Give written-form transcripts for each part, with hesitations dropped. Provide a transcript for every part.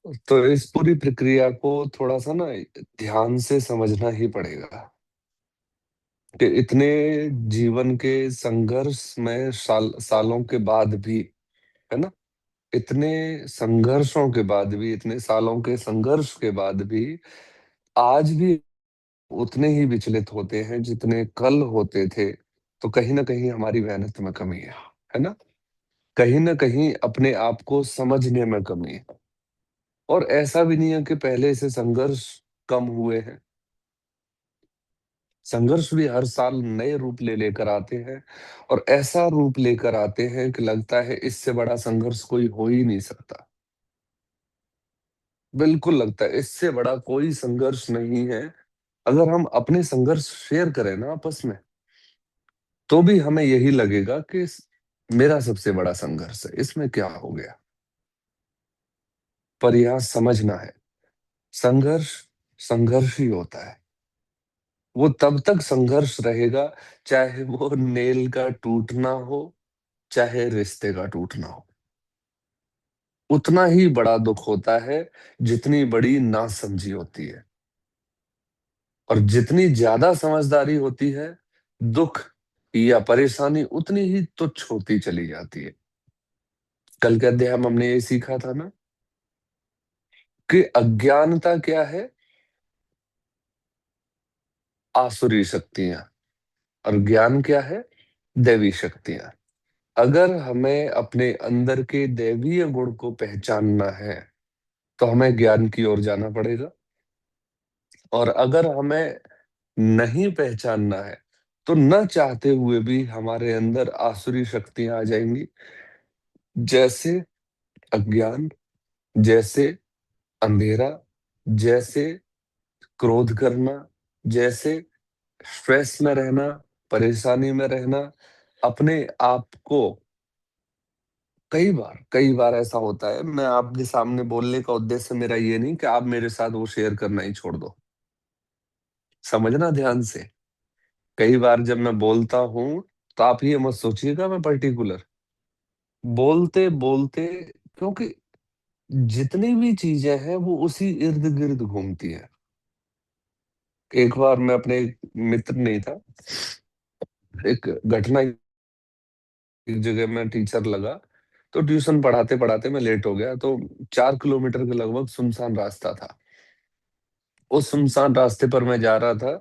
तो इस पूरी प्रक्रिया को थोड़ा सा ना ध्यान से समझना ही पड़ेगा कि इतने जीवन के संघर्ष में सालों के बाद भी, है ना, इतने संघर्षों के बाद भी, इतने सालों के संघर्ष के बाद भी आज भी उतने ही विचलित होते हैं जितने कल होते थे। तो कहीं ना कहीं हमारी मेहनत में कमी है ना, कहीं ना कहीं अपने आप को समझने में कमी है। और ऐसा भी नहीं है कि पहले से संघर्ष कम हुए हैं। संघर्ष भी हर साल नए रूप ले लेकर आते हैं, और ऐसा रूप लेकर आते हैं कि लगता है इससे बड़ा संघर्ष कोई हो ही नहीं सकता। बिल्कुल लगता है इससे बड़ा कोई संघर्ष नहीं है। अगर हम अपने संघर्ष शेयर करें ना आपस में, तो भी हमें यही लगेगा कि मेरा सबसे बड़ा संघर्ष है, इसमें क्या हो गया। पर यह समझना है, संघर्ष संघर्ष ही होता है। वो तब तक संघर्ष रहेगा, चाहे वो नेल का टूटना हो, चाहे रिश्ते का टूटना हो। उतना ही बड़ा दुख होता है जितनी बड़ी नासमझी होती है। और जितनी ज्यादा समझदारी होती है, दुख या परेशानी उतनी ही तुच्छ होती चली जाती है। कल के अध्याय में हमने ये सीखा था ना कि अज्ञानता क्या है? आसुरी शक्तियां। और ज्ञान क्या है? दैवी शक्तियां। अगर हमें अपने अंदर के दैवीय गुण को पहचानना है, तो हमें ज्ञान की ओर जाना पड़ेगा। और अगर हमें नहीं पहचानना है, तो न चाहते हुए भी हमारे अंदर आसुरी शक्तियां आ जाएंगी। जैसे अज्ञान, जैसे अंधेरा, जैसे क्रोध करना, जैसे स्ट्रेस में रहना, परेशानी में रहना, अपने आप को। कई बार ऐसा होता है, मैं आपके सामने बोलने का उद्देश्य मेरा ये नहीं कि आप मेरे साथ वो शेयर करना ही छोड़ दो। समझना ध्यान से। कई बार जब मैं बोलता हूँ, तो आप ये मत सोचिएगा मैं पर्टिकुलर बोलते बोलते, क्योंकि जितनी भी चीजें हैं वो उसी इर्द गिर्द घूमती हैं। एक बार मैं अपने एक मित्र नहीं था, एक घटना, एक जगह मैं टीचर लगा, तो ट्यूशन पढ़ाते पढ़ाते मैं लेट हो गया। तो 4 किलोमीटर के लगभग सुनसान रास्ता था। उस सुनसान रास्ते पर मैं जा रहा था,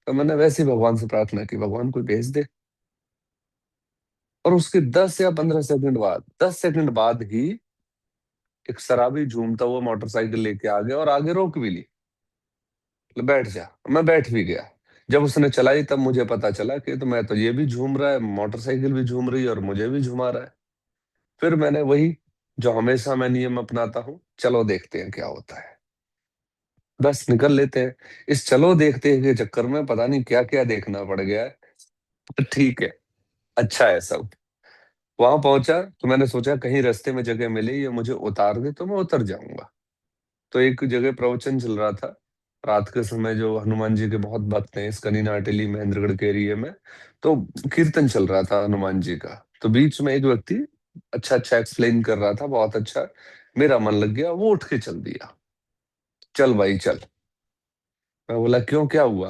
तो मैंने वैसे ही भगवान से प्रार्थना की, भगवान कोई भेज दे। और उसके 10 या 15 सेकंड बाद, 10 सेकंड बाद ही एक शराबी झूमता हुआ मोटरसाइकिल लेके आ गया और आगे रोक भी ली। बोले, बैठ जा। मैं बैठ भी गया। जब उसने चलाई तब मुझे पता चला कि तो मैं तो ये भी झूम रहा है, मोटरसाइकिल भी झूम रही है और मुझे भी झुमा रहा है। फिर मैंने वही जो हमेशा मैं नियम अपनाता हूँ, चलो देखते हैं क्या होता है, बस निकल लेते हैं। इस चलो देखते हैं के चक्कर में पता नहीं क्या क्या देखना पड़ गया है। ठीक है, अच्छा है सब। वहां पहुंचा तो मैंने सोचा कहीं रास्ते में जगह मिले, ये मुझे उतार दे तो मैं उतर जाऊंगा। तो एक जगह प्रवचन चल रहा था रात के समय, जो हनुमान जी के बहुत भक्त हैं इस कनीना अटेली महेंद्रगढ़ के एरिया में। तो कीर्तन चल रहा था हनुमान जी का। तो बीच में एक व्यक्ति अच्छा अच्छा एक्सप्लेन कर रहा था, बहुत अच्छा। मेरा मन लग गया, वो उठ के चल दिया, चल भाई चल। मैं बोला क्यों, क्या हुआ?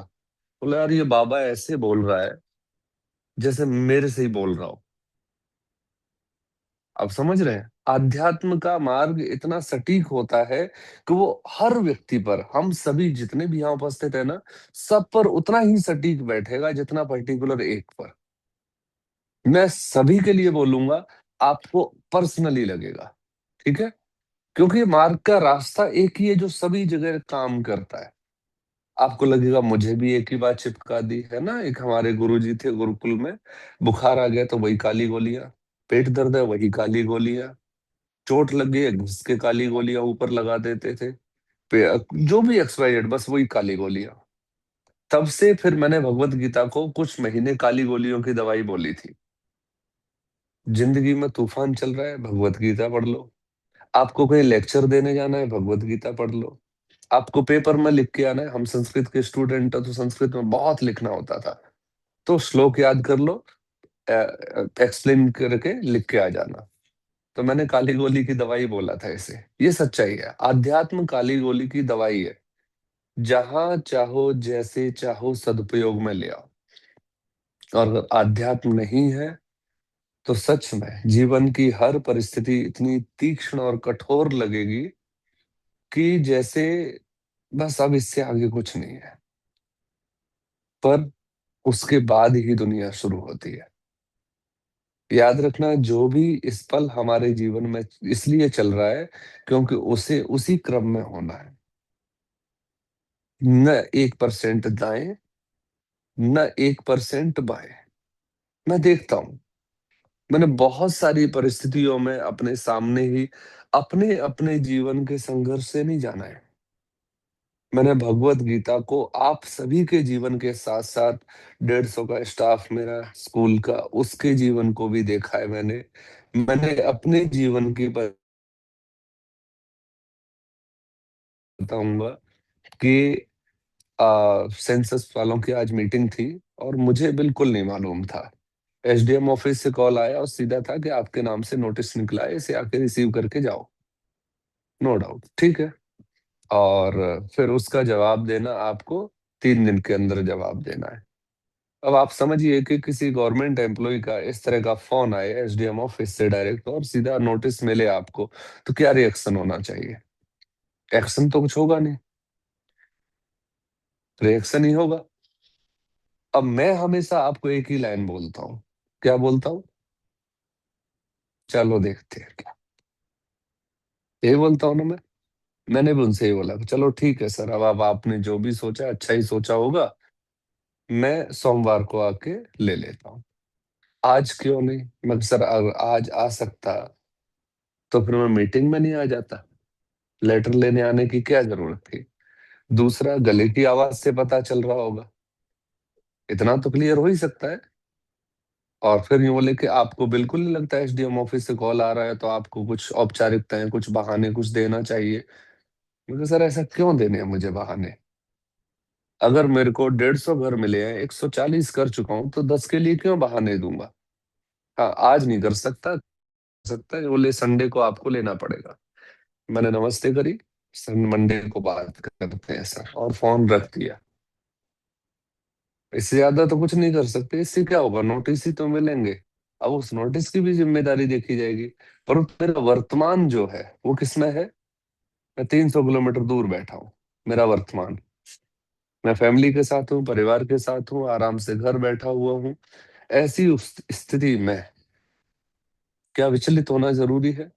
बोला यार ये बाबा ऐसे बोल रहा है जैसे मेरे से ही बोल रहा हो। आप समझ रहे हैं, आध्यात्म का मार्ग इतना सटीक होता है कि वो हर व्यक्ति पर, हम सभी जितने भी यहाँ उपस्थित है ना, सब पर उतना ही सटीक बैठेगा जितना पर्टिकुलर एक पर। मैं सभी के लिए बोलूंगा, आपको पर्सनली लगेगा। ठीक है, क्योंकि ये मार्ग का रास्ता एक ही है जो सभी जगह काम करता है। आपको लगेगा मुझे भी एक ही बात चिपका दी है ना। एक हमारे गुरुजी थे गुरुकुल में, बुखार आ गया तो वही काली गोलियां, पेट दर्द है वही काली गोलियां, चोट लग गई है घिस के काली गोलियां ऊपर लगा देते थे। जो भी एक्सपायर्ड, बस वही काली गोलियां। तब से फिर मैंने भगवत गीता को कुछ महीने काली गोलियों की दवाई बोली थी। जिंदगी में तूफान चल रहा है, भगवत गीता पढ़ लो। आपको कहीं लेक्चर देने जाना है, भगवत गीता पढ़ लो। आपको पेपर में लिख के आना है, हम संस्कृत के स्टूडेंट हैं तो संस्कृत में बहुत लिखना होता था, तो श्लोक याद कर लो, एक्सप्लेन करके लिख के आ जाना। तो मैंने काली गोली की दवाई बोला था इसे। ये सच्चाई है, आध्यात्म काली गोली की दवाई है। जहां चाहो जैसे चाहो सदुपयोग में ले आओ। और अगर आध्यात्म नहीं है तो सच में जीवन की हर परिस्थिति इतनी तीक्ष्ण और कठोर लगेगी कि जैसे बस अब इससे आगे कुछ नहीं है। पर उसके बाद ही दुनिया शुरू होती है। याद रखना, जो भी इस पल हमारे जीवन में इसलिए चल रहा है क्योंकि उसे उसी क्रम में होना है। न 1% दाएं, न 1% बाएं। मैं देखता हूं, मैंने बहुत सारी परिस्थितियों में अपने सामने ही अपने अपने जीवन के संघर्ष से नहीं जाना है। मैंने भगवत गीता को आप सभी के जीवन के साथ साथ 150 का स्टाफ मेरा स्कूल का, उसके जीवन को भी देखा है मैंने। मैंने अपने जीवन की बताऊंगा कि सेंसस वालों की आज मीटिंग थी और मुझे बिल्कुल नहीं मालूम था। एसडीएम ऑफिस से कॉल आया और सीधा था कि आपके नाम से नोटिस निकला है, इसे आके रिसीव करके जाओ। नो डाउट, ठीक है। और फिर उसका जवाब देना आपको 3 दिन के अंदर जवाब देना है। अब आप समझिए कि किसी गवर्नमेंट एम्प्लॉय का इस तरह का फोन आए एसडीएम ऑफिस से डायरेक्ट और सीधा नोटिस मिले आपको, तो क्या रिएक्शन होना चाहिए? एक्शन तो कुछ होगा नहीं, रिएक्शन ही होगा। अब मैं हमेशा आपको एक ही लाइन बोलता हूँ। क्या बोलता हूँ? चलो देखते हैं क्या। यही बोलता हूँ ना मैं। मैंने भी उनसे ही बोला कि चलो ठीक है सर, अब आपने जो भी सोचा अच्छा ही सोचा होगा। मैं सोमवार को आके ले लेता हूँ। आज क्यों नहीं? मैं सर अगर आज आ सकता तो फिर मैं मीटिंग में नहीं आ जाता। लेटर लेने आने की क्या जरूरत थी? दूसरा, गले की आवाज से पता चल रहा होगा, इतना तो क्लियर हो ही सकता है। और फिर यूं बोले कि आपको बिल्कुल नहीं लगता एसडीएम ऑफिस से कॉल आ रहा है तो आपको कुछ औपचारिकताएं, कुछ बहाने कुछ देना चाहिए। मुझे सर ऐसा क्यों देने हैं मुझे बहाने? अगर मेरे को 150 घर मिले हैं, 140 कर चुका हूं, तो 10 के लिए क्यों बहाने दूंगा? हाँ, आज नहीं कर सकता, सकता है बोले संडे को आपको लेना पड़ेगा। मैंने नमस्ते करी, मंडे को बात करते हैं सर, और फोन रख दिया। इससे ज्यादा तो कुछ नहीं कर सकते। इससे क्या होगा? नोटिस ही तो मिलेंगे। अब उस नोटिस की भी जिम्मेदारी देखी जाएगी। पर मेरा वर्तमान जो है वो किसमें है? मैं 300 किलोमीटर दूर बैठा हूँ। मेरा वर्तमान, मैं फैमिली के साथ हूँ, परिवार के साथ हूँ, आराम से घर बैठा हुआ हूँ। ऐसी उस स्थिति में क्या विचलित होना जरूरी है?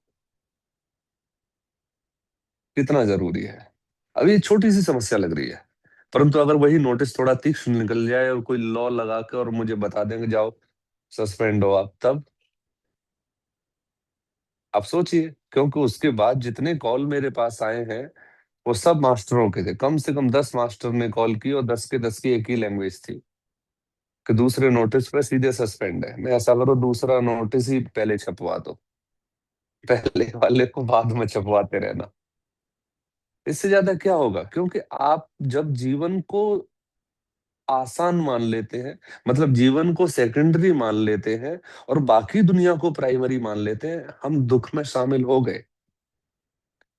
कितना जरूरी है? अब ये छोटी सी समस्या लग रही है, परंतु अगर वही नोटिस थोड़ा तीक्ष्ण निकल जाए और कोई लॉ लगा के और मुझे बता देंगे जाओ सस्पेंड हो आप, तब आप सोचिए। क्योंकि उसके बाद जितने कॉल मेरे पास आए हैं वो सब मास्टरों के थे। कम से कम 10 मास्टर ने कॉल की और 10 के 10 की एक ही लैंग्वेज थी कि दूसरे नोटिस पे सीधे सस्पेंड है। मैं ऐसा करो, दूसरा नोटिस ही पहले छपवा दो, पहले वाले को बाद में छपवाते रहना। इससे ज्यादा क्या होगा? क्योंकि आप जब जीवन को आसान मान लेते हैं, मतलब जीवन को सेकेंडरी मान लेते हैं और बाकी दुनिया को प्राइमरी मान लेते हैं, हम दुख में शामिल हो गए।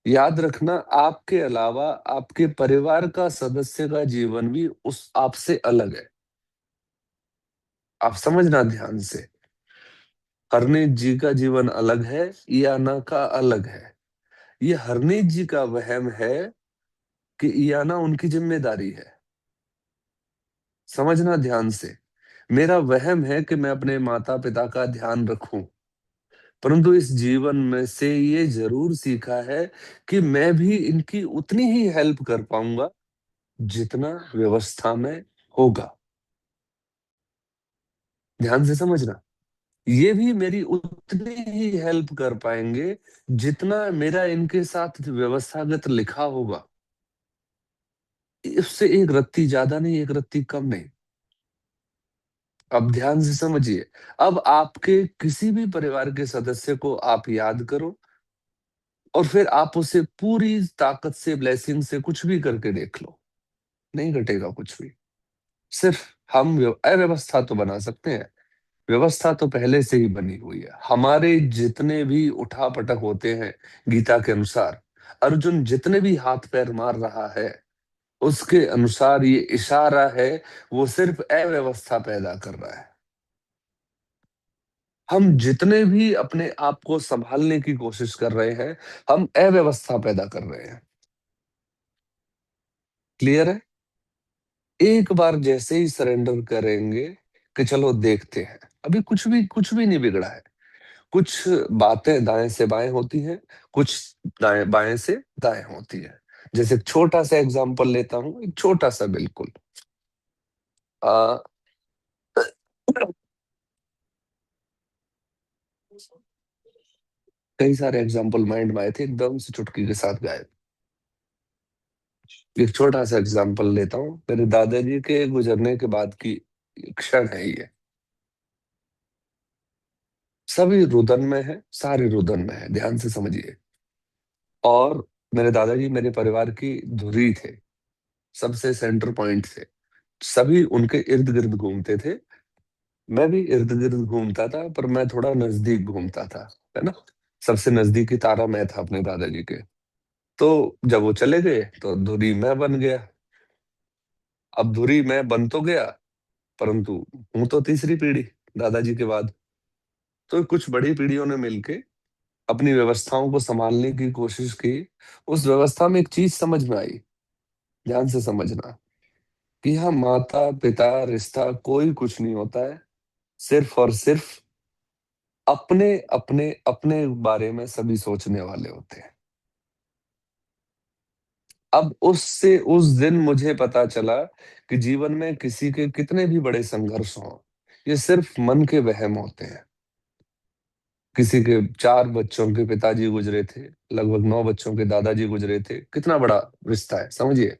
याद रखना, आपके अलावा आपके परिवार का सदस्य का जीवन भी उस आपसे अलग है। आप समझना ध्यान से। हरनीत जी का जीवन अलग है, इयाना का अलग है। ये हरनीत जी का वहम है कि इयाना उनकी जिम्मेदारी है। समझना ध्यान से। मेरा वहम है कि मैं अपने माता पिता का ध्यान रखूं, परंतु इस जीवन में से ये जरूर सीखा है कि मैं भी इनकी उतनी ही हेल्प कर पाऊंगा जितना व्यवस्था में होगा। ध्यान से समझना, ये भी मेरी उतनी ही हेल्प कर पाएंगे जितना मेरा इनके साथ व्यवस्थागत लिखा होगा। उससे एक रत्ती ज्यादा नहीं, एक रत्ती कम नहीं। अब ध्यान से समझिए। अब आपके किसी भी परिवार के सदस्य को आप याद करो और फिर आप उसे पूरी ताकत से, ब्लेसिंग से कुछ भी करके देख लो, नहीं घटेगा कुछ भी। सिर्फ हम अव्यवस्था तो बना सकते हैं, व्यवस्था तो पहले से ही बनी हुई है। हमारे जितने भी उठा-पटक होते हैं, गीता के अनुसार, अर्जुन जितने भी हाथ-पैर मार रहा है, उसके अनुसार ये इशारा है, वो सिर्फ अव्यवस्था पैदा कर रहा है। हम जितने भी अपने आप को सँभालने की कोशिश कर रहे हैं, हम अव्यवस्था पैदा कर रहे हैं। क्लियर है? एक बार जैसे ही सरेंडर करेंगे कि चलो देखते हैं, अभी कुछ भी नहीं बिगड़ा है। कुछ बातें दाएँ से बाएँ होती हैं, कुछ दाएँ बाएँ से दाएँ होती हैं। जैसे एक छोटा-सा एग्ज़ाम्पल लेता हूँ, एक छोटा-सा बिल्कुल। अ, कई सारे एग्ज़ाम्पल माइंड में आए थे, एकदम से चुटकी के साथ गायब। एक छोटा-सा एग्ज़ाम्पल लेता हूँ, मेरे दादाजी के गुज़रने के बाद की क्षण है ये। सभी रुदन में है, सारे रुदन में है, ध्यान से समझिए। और मेरे दादाजी मेरे परिवार की धुरी थे, सबसे सेंटर पॉइंट थे। सभी उनके इर्द-गिर्द घूमते थे, मैं भी इर्द-गिर्द घूमता था, पर मैं थोड़ा नज़दीक घूमता था, है ना? सबसे नज़दीकी तारा मैं था अपने दादाजी के। तो जब वो चले गए, तो धुरी मैं बन गया। अब धुरी मैं बन तो गया, परंतु हूँ तो तीसरी पीढ़ी, दादाजी के बाद। तो कुछ बड़ी पीढ़ियों ने मिलके अपनी व्यवस्थाओं को सँभालने की कोशिश की। उस व्यवस्था में एक चीज़ समझ में आई, ध्यान से समझना, कि यहाँ माता-पिता, रिश्ता कोई कुछ नहीं होता है। सिर्फ़ और सिर्फ़ अपने बारे में सभी सोचने वाले होते हैं। अब उससे उस दिन मुझे पता चला कि जीवन में किसी के कितने भी बड़े संघर्ष हों, ये सिर्फ़ मन के वहम होते हैं। किसी के 4 बच्चों के पिताजी गुज़रे थे, लगभग 9 बच्चों के दादाजी गुज़रे थे, कितना बड़ा रिश्ता है, समझिए।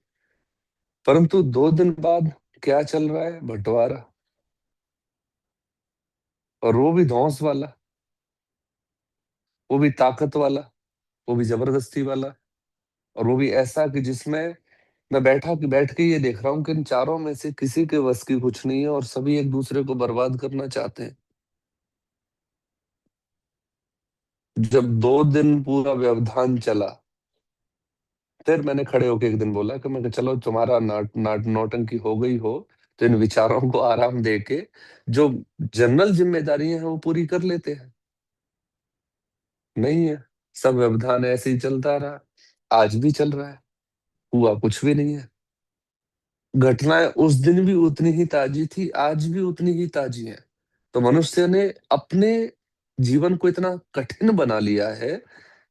परंतु 2 दिन बाद क्या चल रहा है? बँटवारा, और वो भी धौंस वाला, वो भी ताकत वाला, वो भी ज़बरदस्ती वाला, और वो भी ऐसा कि जिसमें मैं बैठ के ये देख रहा हूँ कि इन चारों में से किसी के बस की कुछ नहीं है और सभी एक-दूसरे को बर्बाद करना चाहते हैं। जब 2 दिन पूरा व्यवधान चला, फिर मैंने खड़े होके एक दिन बोला कि मैं कहा चलो तुम्हारा नौटंकी हो गई हो, तो इन विचारों को आराम दे के जो जनरल ज़िम्मेदारियाँ हैं वो पूरी कर लेते हैं। नहीं है, सब व्यवधान ऐसे ही चलता रहा, आज भी चल रहा है, हुआ कुछ भी नहीं है। घटनाएँ उस दिन भी उतनी ही ताज़ी थी, आज भी उतनी ही ताज़ी हैं। तो मनुष्य ने अपने जीवन को इतना कठिन बना लिया है,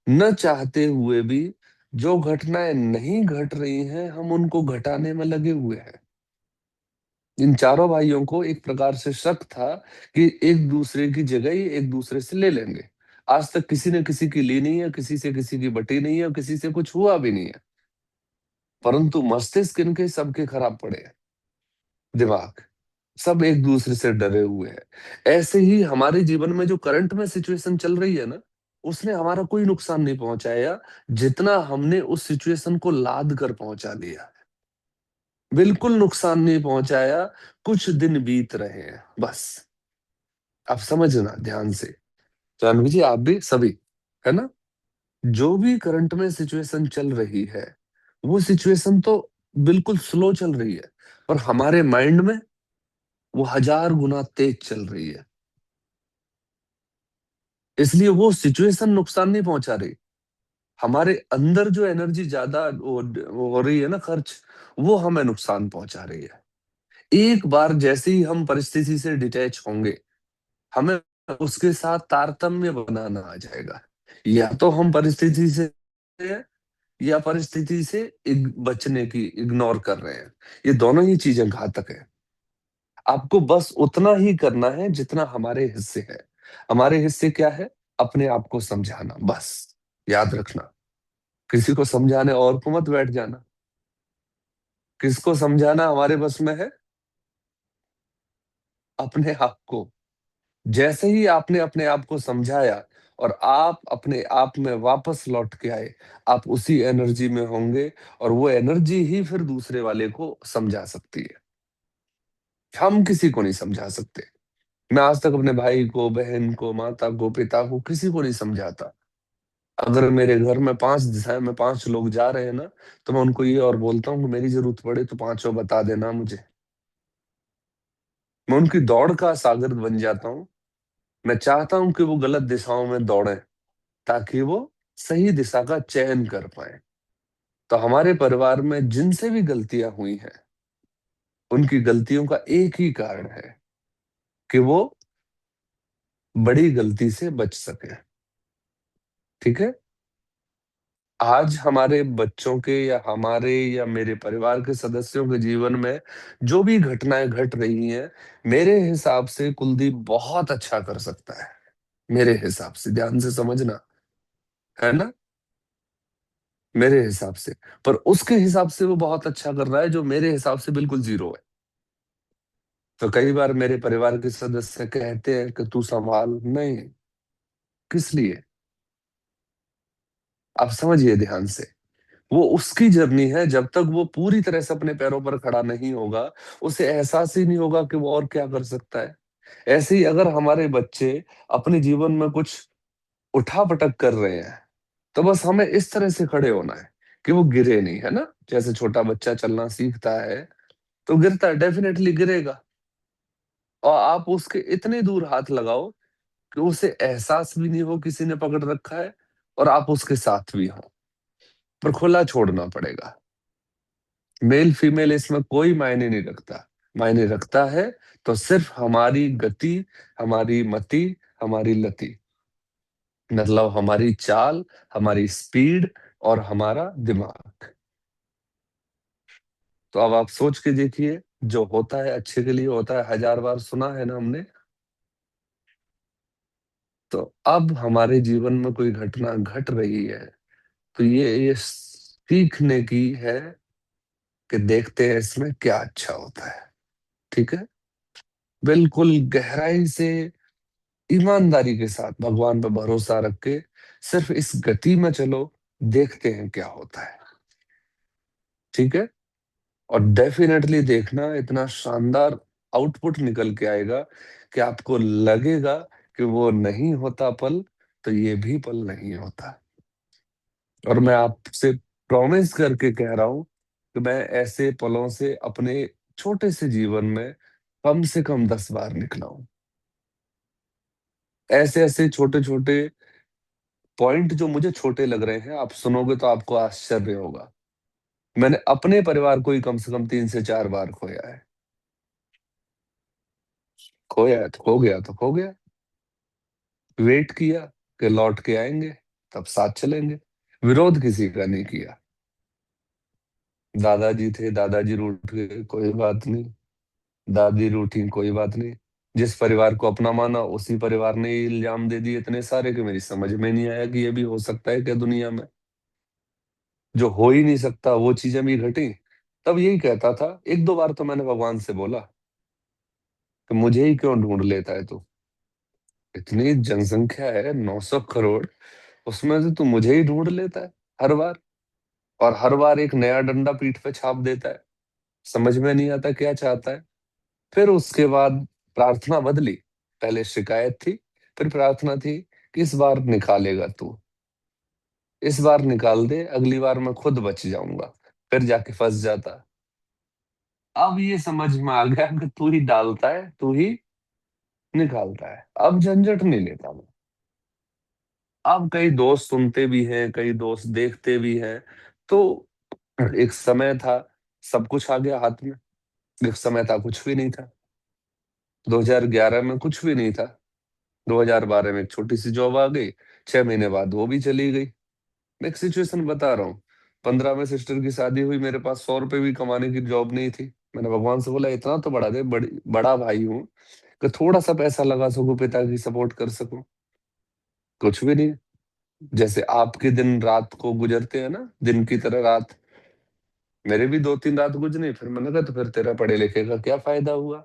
न चाहते हुए भी जो घटनाएँ नहीं घट रही हैं, हम उनको घटाने में लगे हुए हैं। इन चारों भाइयों को एक प्रकार से शक था कि एक-दूसरे की जगह ये एक-दूसरे से ले लेंगे। आज तक किसी ने किसी की ली नहीं है, किसी से किसी की बटी नहीं है और किसी से कुछ हुआ भी नहीं है। परंतु मस्तिष्क इनके सबके खराब पड़े हैं, दिमाग। सब एक-दूसरे से डरे हुए हैं। ऐसे ही हमारे जीवन में जो करंट में सिचुएशन चल रही है ना, उसने हमारा कोई नुकसान नहीं पहुँचाया, जितना हमने उस सिचुएशन को लाद कर पहुँचा दिया। बिल्कुल नुकसान नहीं पहुँचाया, कुछ दिन बीत रहे हैं, बस। आप समझना ध्यान से। जानवी जी, आप भी सभी, है ना? जो भी करंट में सिचुएशन चल रही है, वो सिचुएशन तो बिल्कुल स्लो चल रही है, पर हमारे माइंड में वो 1000 गुना तेज चल रही है। इसलिए वो सिचुएशन नुकसान नहीं पहुँचा रही। हमारे अंदर जो एनर्जी ज़्यादा वो हो रही है ना खर्च, वो हमें नुकसान पहुँचा रही है। एक बार जैसे ही हम परिस्थिति से डिटैच होंगे, हमें उसके साथ तारतम्य बनाना आ जाएगा। या तो हम परिस्थिति से हैं, या परिस्थिति से बचने की इग्नोर कर रहे हैं। ये दोनों ही चीज़ें घातक हैं। आपको बस उतना ही करना है जितना हमारे हिस्से है। हमारे हिस्से क्या है? अपने आप को समझाना, बस। याद रखना, किसी को समझाने और को मत बैठ जाना। किसको समझाना हमारे बस में है? अपने आप को। जैसे ही आपने अपने आप को समझाया और आप अपने आप में वापस लौट के आए, आप उसी एनर्जी में होंगे और वो एनर्जी ही फिर दूसरे वाले को समझा सकती है। हम किसी को नहीं समझा सकते। मैं आज तक अपने भाई को, बहन को, माता को, पिता को, किसी को नहीं समझाता। अगर मेरे घर में 5 दिशाएं में 5 लोग जा रहे हैं ना, तो मैं उनको ये और बोलता हूँ कि मेरी जरूरत पड़े तो पांचों बता देना मुझे। मैं उनकी दौड़ का शागिर्द बन जाता हूँ। मैं चाहता हूं कि वो गलत दिशाओं में दौड़ें, ताकि वो सही दिशा का चयन कर पाए। तो हमारे परिवार में जिनसे भी गलतियां हुई हैं, उनकी गलतियों का एक ही कारण है कि वो बड़ी गलती से बच सके। ठीक है। आज हमारे बच्चों के या हमारे या मेरे परिवार के सदस्यों के जीवन में जो भी घटनाएं घट रही हैं, मेरे हिसाब से कुलदीप बहुत अच्छा कर सकता है। मेरे हिसाब से, ध्यान से समझना, है ना, मेरे हिसाब से। पर उसके हिसाब से वो बहुत अच्छा कर रहा है, जो मेरे हिसाब से बिल्कुल जीरो है। तो कई बार मेरे परिवार के सदस्य कहते हैं कि तू संभाल, नहीं, किस लिए? आप समझिए ध्यान से। वो उसकी जर्नी है, जब तक वो पूरी तरह से अपने पैरों पर खड़ा नहीं होगा, उसे एहसास ही नहीं होगा कि वो और क्या कर सकता है। ऐसे ही अगर हमारे बच्चे अपने जीवन में कुछ उठा-पटक कर रहे हैं, तो बस हमें इस तरह से खड़े होना है कि वो गिरे नहीं, है ना? जैसे छोटा बच्चा चलना सीखता है, तो गिरता है, डेफिनेटली गिरेगा। और आप उसके इतने दूर हाथ लगाओ कि उसे एहसास भी नहीं हो किसी ने पकड़ रखा है, और आप उसके साथ भी हो। पर खुला छोड़ना पड़ेगा। मेल फीमेल इसमें कोई मायने नहीं रखता। मायने रखता है तो सिर्फ हमारी गति, हमारी मति, हमारी लति, मतलब हमारी चाल, हमारी स्पीड और हमारा दिमाग। तो अब आप सोच के देखिए, जो होता है अच्छे के लिए होता है, 1000 बार सुना है ना हमने। तो अब हमारे जीवन में कोई घटना घट रही है, तो ये सीखने की है कि देखते हैं इसमें क्या अच्छा होता है। ठीक है। बिल्कुल गहराई से, ईमानदारी के साथ, भगवान पर भरोसा रख के सिर्फ इस गति में चलो, देखते हैं क्या होता है। ठीक है। और डेफिनेटली देखना, इतना शानदार आउटपुट निकल के आएगा कि आपको लगेगा कि वो नहीं होता पल, तो ये भी पल नहीं होता। और मैं आपसे प्रॉमिस करके कह रहा हूं कि मैं ऐसे पलों से अपने छोटे से जीवन में कम से कम 10 बार निकला हूं। ऐसे ऐसे छोटे छोटे पॉइंट जो मुझे छोटे लग रहे हैं, आप सुनोगे तो आपको आश्चर्य होगा। मैंने अपने परिवार को ही कम से कम 3 से 4 बार खोया है। खोया है तो खो गया, तो खो गया। वेट किया कि लौट के आएंगे, तब साथ चलेंगे। विरोध किसी का नहीं किया। दादाजी थे, दादाजी रूठ गए, कोई बात नहीं। दादी रूठी, कोई बात नहीं। जिस परिवार को अपना माना, उसी परिवार ने ये इल्जाम दे दिए इतने सारे कि मेरी समझ में नहीं आया कि ये भी हो सकता है क्या दुनिया में। जो हो ही नहीं सकता वो चीजें भी घटी। तब यही कहता था, 1-2 बार तो मैंने भगवान से बोला कि मुझे ही क्यों ढूंढ लेता है तू? इतनी जनसंख्या है, 900 करोड़, उसमें से तू मुझे ही ढूंढ लेता है हर बार। और हर बार एक नया डंडा पीठ पे छाप देता है। समझ में नहीं आता क्या चाहता है। फिर उसके बाद प्रार्थना बदली। पहले शिकायत थी, फिर प्रार्थना थी कि इस बार निकालेगा तू, इस बार निकाल दे, अगली बार मैं खुद बच जाऊंगा। फिर जाके फंस जाता। अब ये समझ में आ गया कि तू ही डालता है, तू ही निकालता है। अब झंझट नहीं लेता मैं। अब कई दोस्त सुनते भी हैं, कई दोस्त देखते भी हैं। तो एक समय था, सब कुछ आ गया हाथ में। एक समय था कुछ भी नहीं था। 2011 में कुछ भी नहीं था। 2012 में एक छोटी सी जॉब आ गई, 6 महीने बाद वो भी चली गई। मैं एक सिचुएशन बता रहा हूँ। 15 में सिस्टर की शादी हुई, मेरे पास 100 रुपए भी कमाने की जॉब नहीं थी। मैंने भगवान से बोला, इतना तो बढ़ा दे, बड़ा भाई हूँ, कि थोड़ा सा पैसा लगा सकूं, पिता की सपोर्ट कर सकूं। कुछ भी नहीं। जैसे आपके दिन रात को गुजरते हैं ना, दिन की तरह रात, मेरे भी 2-3 रात गुजरी। फिर मैंने कहा, तो फिर तेरा पढ़े लिखे का क्या फायदा हुआ?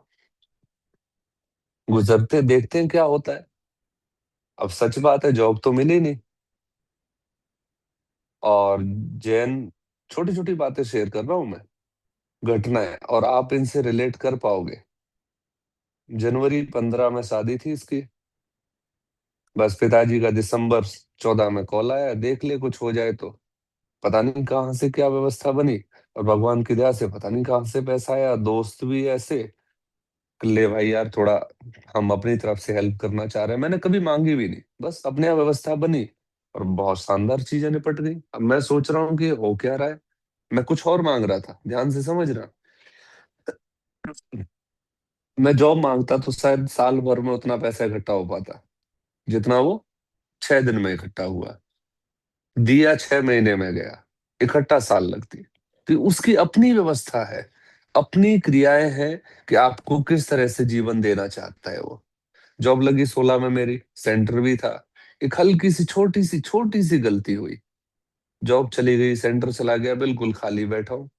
गुजरते देखते हैं क्या होता है। अब सच बात है, जॉब तो मिली नहीं। और जैन, छोटी छोटी बातें शेयर कर रहा हूं मैं, घटनाएं, और आप इनसे रिलेट कर पाओगे। जनवरी 15 में शादी थी इसकी। बस पिताजी का दिसंबर 14 में कॉल आया, देख ले कुछ हो जाए तो। पता नहीं कहाँ से क्या व्यवस्था बनी, और भगवान की दया से पता नहीं कहाँ से पैसा आया, दोस्त भी ऐसे कि ले भाई यार थोड़ा हम अपनी तरफ से हेल्प करना चाह रहे हैं। मैंने कभी मांगी भी नहीं, बस अपने यहाँ व्यवस्था बनी और बहुत शानदार चीजें निपट गई। अब मैं सोच रहा हूँ कि हो क्या रहा है। मैं कुछ और मांग रहा था, ध्यान से समझना। मैं जॉब मांगता तो शायद साल भर में उतना पैसा इकट्ठा हो पाता जितना वो 6 दिन में इकट्ठा हुआ। दिया 6 महीने में गया, इकट्ठा साल लगती। तो उसकी अपनी व्यवस्था है, अपनी क्रियाएं हैं कि आपको किस तरह से जीवन देना चाहता है वो। जॉब लगी 16 में, मेरी सेंटर भी था। एक हल्की सी छोटी सी गलती हुई, जॉब चली गई, सेंटर चला गया, बिल्कुल खाली बैठा हूँ।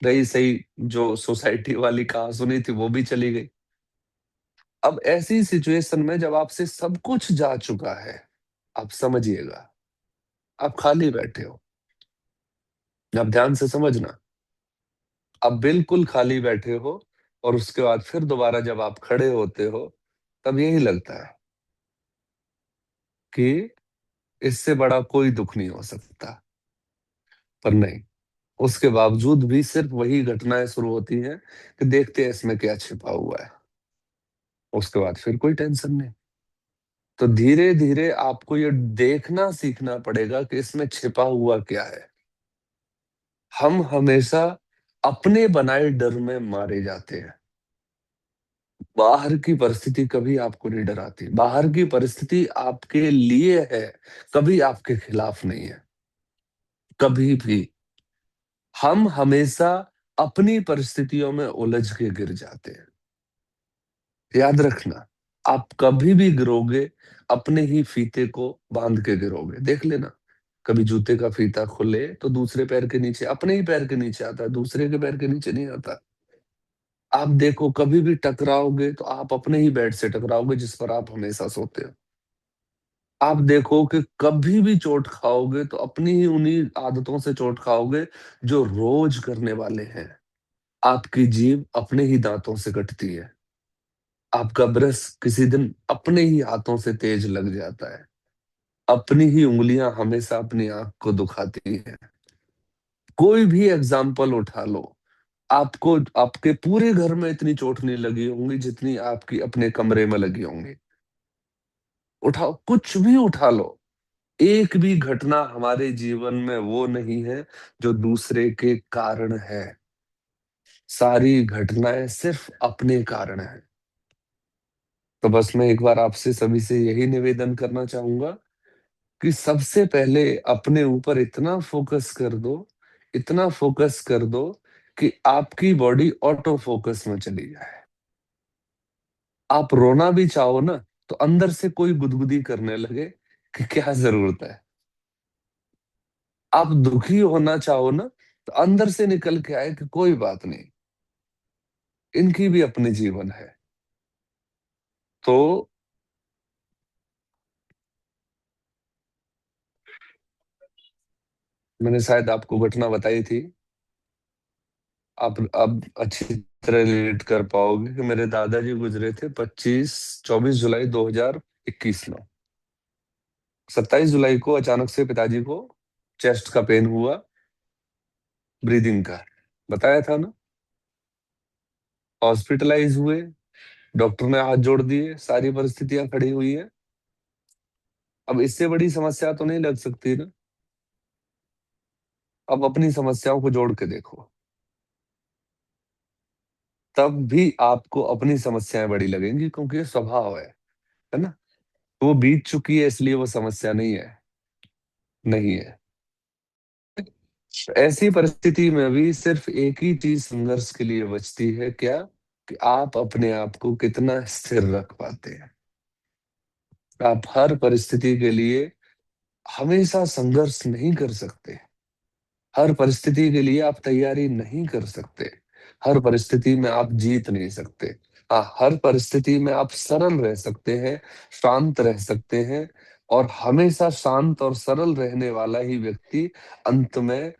रही सही, जो सोसाइटी वाली कहा सुनी थी वो भी चली गई। अब ऐसी सिचुएशन में जब आपसे सब कुछ जा चुका है, आप समझिएगा, आप खाली बैठे हो। आप ध्यान से समझना, आप बिल्कुल खाली बैठे हो, और उसके बाद फिर दोबारा जब आप खड़े होते हो, तब यही लगता है कि इससे बड़ा कोई दुख नहीं हो सकता। पर नहीं, उसके बावजूद भी सिर्फ वही घटनाएं शुरू होती हैं कि देखते हैं इसमें क्या छिपा हुआ है। उसके बाद फिर कोई टेंशन नहीं। तो धीरे धीरे आपको ये देखना सीखना पड़ेगा कि इसमें छिपा हुआ क्या है। हम हमेशा अपने बनाए डर में मारे जाते हैं। बाहर की परिस्थिति कभी आपको नहीं डराती, बाहर की परिस्थिति आपके लिए है, कभी आपके खिलाफ नहीं है, कभी भी। हम हमेशा अपनी परिस्थितियों में उलझ के गिर जाते हैं। याद रखना, आप कभी भी गिरोगे, अपने ही फीते को बांध के गिरोगे। देख लेना, कभी जूते का फीता खुले तो दूसरे पैर के नीचे, अपने ही पैर के नीचे आता है, दूसरे के पैर के नीचे नहीं आता। आप देखो, कभी भी टकराओगे तो आप अपने ही बेड से टकराओगे जिस पर आप हमेशा सोते हो। आप देखो कि कभी भी चोट खाओगे तो अपनी ही उन्हीं आदतों से चोट खाओगे जो रोज करने वाले हैं। आपकी जीभ अपने ही दांतों से कटती है। आपका ब्रश किसी दिन अपने ही हाथों से तेज लग जाता है। अपनी ही उंगलियां हमेशा अपनी आंख को दुखाती हैं। कोई भी एग्जाम्पल उठा लो, आपको आपके पूरे घर में इतनी चोट नहीं लगी होंगी जितनी आपकी अपने कमरे में लगी होंगी। उठाओ, कुछ भी उठा लो। एक भी घटना हमारे जीवन में वो नहीं है जो दूसरे के कारण है। सारी घटनाएं सिर्फ अपने कारण है। तो बस मैं एक बार आपसे सभी से यही निवेदन करना चाहूंगा कि सबसे पहले अपने ऊपर इतना फोकस कर दो, इतना फोकस कर दो कि आपकी बॉडी ऑटो फोकस में चली जाए। आप रोना भी चाहो ना, तो अंदर से कोई गुदगुदी करने लगे कि क्या जरूरत है। आप दुखी होना चाहो ना, तो अंदर से निकल के आए कि कोई बात नहीं, इनकी भी अपने जीवन है। तो मैंने शायद आपको घटना बताई थी, आप अब अच्छी तरह रिलेट कर पाओगे कि मेरे दादाजी गुजरे थे 24 जुलाई 2021 में। 27 जुलाई को अचानक से पिताजी को चेस्ट का पेन हुआ, ब्रीदिंग का, बताया था ना। हॉस्पिटलाइज हुए, डॉक्टर ने हाथ जोड़ दिए, सारी परिस्थितियां खड़ी हुई है। अब इससे बड़ी समस्या तो नहीं लग सकती ना। अब अपनी समस्याओं को जोड़ के देखो, तब भी आपको अपनी समस्याएं बड़ी लगेंगी, क्योंकि ये स्वभाव है ना। वो बीत चुकी है इसलिए वो समस्या नहीं है, नहीं है। ऐसी परिस्थिति में भी सिर्फ एक ही चीज संघर्ष के लिए बचती है, क्या? कि आप अपने आप को कितना स्थिर रख पाते हैं। आप हर परिस्थिति के लिए हमेशा संघर्ष नहीं कर सकते। हर परिस्थिति के लिए आप तैयारी नहीं कर सकते। हर परिस्थिति में आप जीत नहीं सकते। हाँ, हर परिस्थिति में आप सरल रह सकते हैं, शांत रह सकते हैं। और हमेशा शांत और सरल रहने वाला ही व्यक्ति अंत में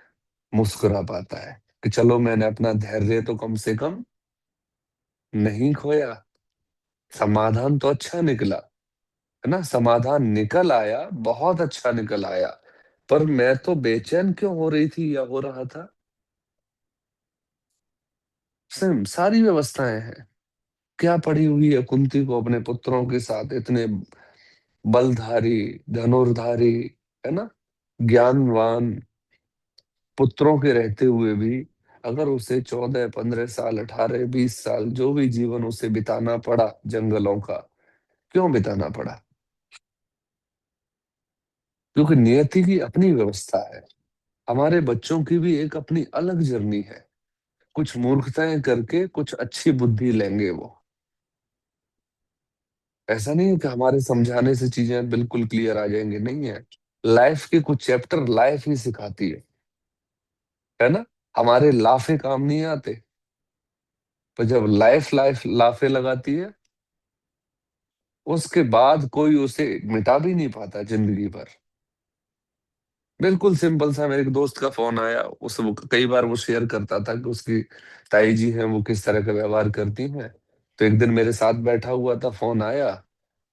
मुस्कुरा पाता है कि चलो मैंने अपना धैर्य तो कम से कम नहीं खोया। समाधान तो अच्छा निकला, है ना, समाधान निकल आया, बहुत अच्छा निकल आया। पर मैं तो बेचैन क्यों हो रही थी या हो रहा था? सेम सारी व्यवस्थाएं हैं। क्या पड़ी हुई है कुंती को अपने पुत्रों के साथ, इतने बलधारी, धनुर्धारी, है ना, ज्ञानवान पुत्रों के रहते हुए भी, अगर उसे 14 15 साल, 18 20 साल, जो भी जीवन उसे बिताना पड़ा जंगलों का, क्यों बिताना पड़ा? क्योंकि नियति की अपनी व्यवस्था है। हमारे बच्चों की भी एक अपनी अलग जर्नी है। कुछ मूर्खताएं करके कुछ अच्छी बुद्धि लेंगे वो। ऐसा नहीं है कि हमारे समझाने से चीजें बिल्कुल क्लियर आ जाएंगे, नहीं है। लाइफ के कुछ चैप्टर लाइफ ही सिखाती है ना। हमारे लाफे काम नहीं आते, पर जब लाइफ लाइफ लाफे लगाती है, उसके बाद कोई उसे मिटा भी नहीं पाता जिंदगी भर। बिल्कुल सिंपल सा, मेरे एक दोस्त का फोन आया, उस वो कई बार वो शेयर करता था कि उसकी ताई जी हैं, वो किस तरह का व्यवहार करती हैं। तो एक दिन मेरे साथ बैठा हुआ था, फोन आया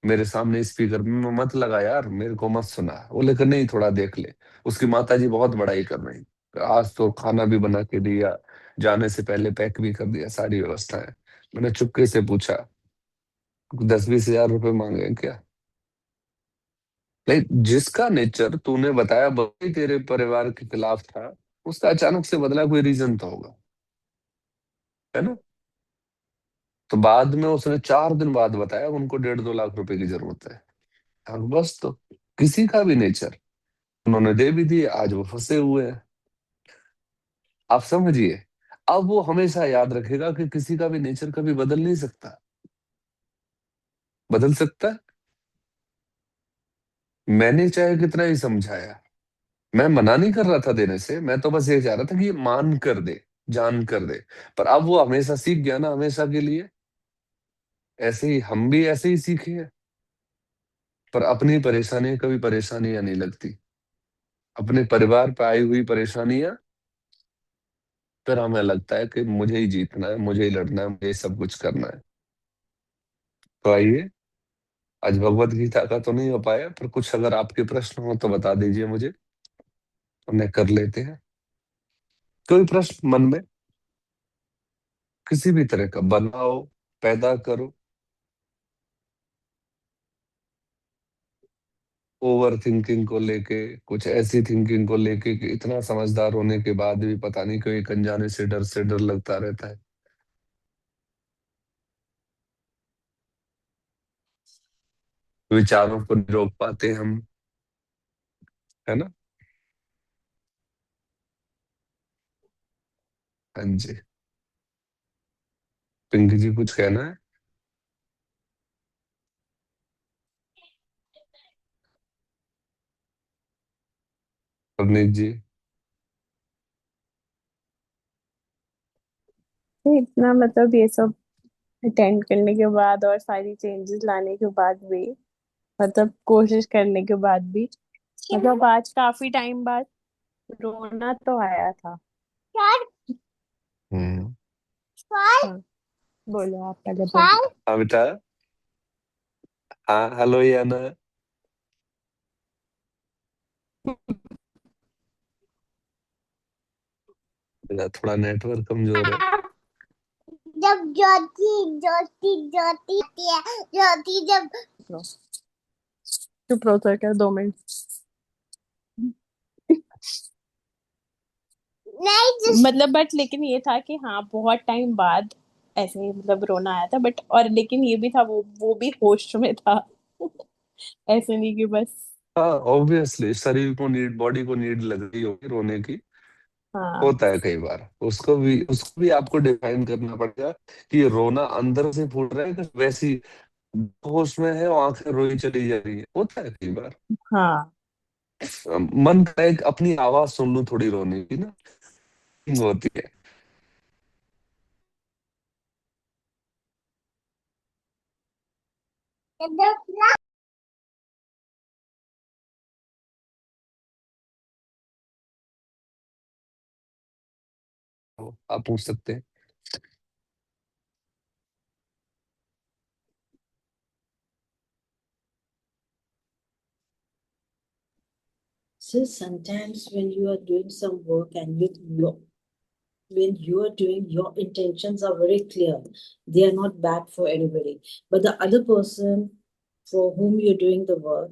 मेरे सामने स्पीकर में, मत लगा यार, मेरे को मत सुना। वो लेकर नहीं, थोड़ा देख ले। उसकी माता जी बहुत बड़ाई कर रही, आज तो खाना भी बना के दिया, जाने से पहले पैक भी कर दिया, सारी व्यवस्थाएं। मैंने चुपके से पूछा, 10 20 हजार रुपए मांगे क्या? नहीं, जिसका नेचर तूने बताया वही तेरे परिवार के खिलाफ था, उसका अचानक से बदला, कोई रीजन तो होगा, है ना। तो बाद में उसने 4 दिन बाद बताया उनको 1.5 2 लाख रुपए की जरूरत है। हाँ, बस तो किसी का भी नेचर, उन्होंने दे भी दिए, आज वो फंसे हुए हैं। आप समझिए। अब वो हमेशा याद रखेगा कि किसी का भी नेचर कभी बदल नहीं सकता। बदल सकता है? मैंने चाहे कितना ही समझाया, मैं मना नहीं कर रहा था देने से, मैं तो बस ये चाह रहा था कि ये मान कर दे, जान कर दे। पर अब वो हमेशा सीख गया ना, हमेशा के लिए। ऐसे ही हम भी ऐसे ही सीखे हैं। पर अपनी परेशानी कभी परेशानियां नहीं लगती, अपने परिवार पे आई हुई परेशानियां, फिर हमें लगता है कि मुझे ही जीतना है, मुझे ही लड़ना है, मुझे ही सब कुछ करना है। तो आइए, आज भगवत गीता का तो नहीं हो पाया, पर कुछ अगर आपके प्रश्न हो तो बता दीजिए मुझे, हमने कर लेते हैं। कोई प्रश्न मन में, किसी भी तरह का बनाओ, पैदा करो। ओवर थिंकिंग को लेके, कुछ ऐसी थिंकिंग को लेके कि इतना समझदार होने के बाद भी पता नहीं क्यों एक अनजाने से डर लगता रहता है। विचारों को नहीं रोक पाते हम, है ना। हाँ जी। पिंकी जी कुछ कहना है? अवनीत जी? इतना मतलब ये सब अटेंड करने के बाद और सारी चेंजेस लाने के बाद भी, मतलब कोशिश करने के बाद भी, मतलब आज काफी टाइम बाद रोना तो आया था। हम्म। हाँ, बोलो आप पहले बोलो। हाँ बेटा। हाँ, हेलो याना। मेरा थोड़ा नेटवर्क कमजोर है। जब ज्योति ज्योति ज्योति आती है, ज्योति जब चुप रहो सर, क्या 2 मिनट। नहीं मतलब बट लेकिन ये था कि हाँ बहुत टाइम बाद ऐसे मतलब रोना आया था, बट और लेकिन ये भी था, वो भी होश में था। ऐसे नहीं कि बस। हाँ, ऑब्वियसली शरीर को नीड, बॉडी को नीड लग रही होगी रोने की। हाँ होता है कई बार, उसको भी आपको डिफाइन करना पड़ेगा कि ये रोना अंदर से फूट रहा है कि वैसी होश में है और आंखें रोई चली जा रही है। होता है कई बार। हाँ। मन का एक अपनी आवाज सुन लूं थोड़ी रोने की ना, होती है। आप पूछ सकते हैं। So sometimes when you are doing some work and when you are doing, your intentions are very clear. They are not bad for anybody. But the other person for whom you're doing the work,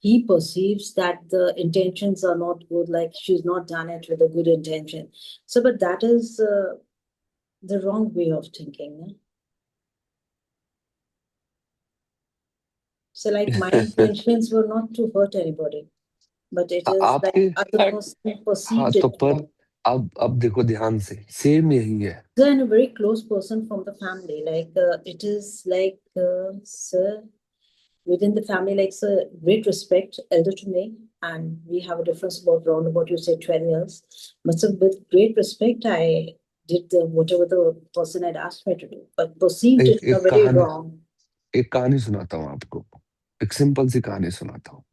he perceives that the intentions are not good, like she's not done it with a good intention. So, but that is the wrong way of thinking. No? So, like, my intentions were not to hurt anybody, but it is like आपके other person हाँ perceived तो it पर wrong. अब देखो ध्यान से, same यही है। So, and a very close person from the family, like it is like, sir, within the family, like, sir, great respect, elder to me, and we have a difference about round about, you say, 12 years. But so with great respect, I did whatever the person had asked me to do, but perceived एक it in a एक very कहानी wrong. एक कहानी सुनाता हूँ आपको। एक simple सी कहानी सुनाता हूँ।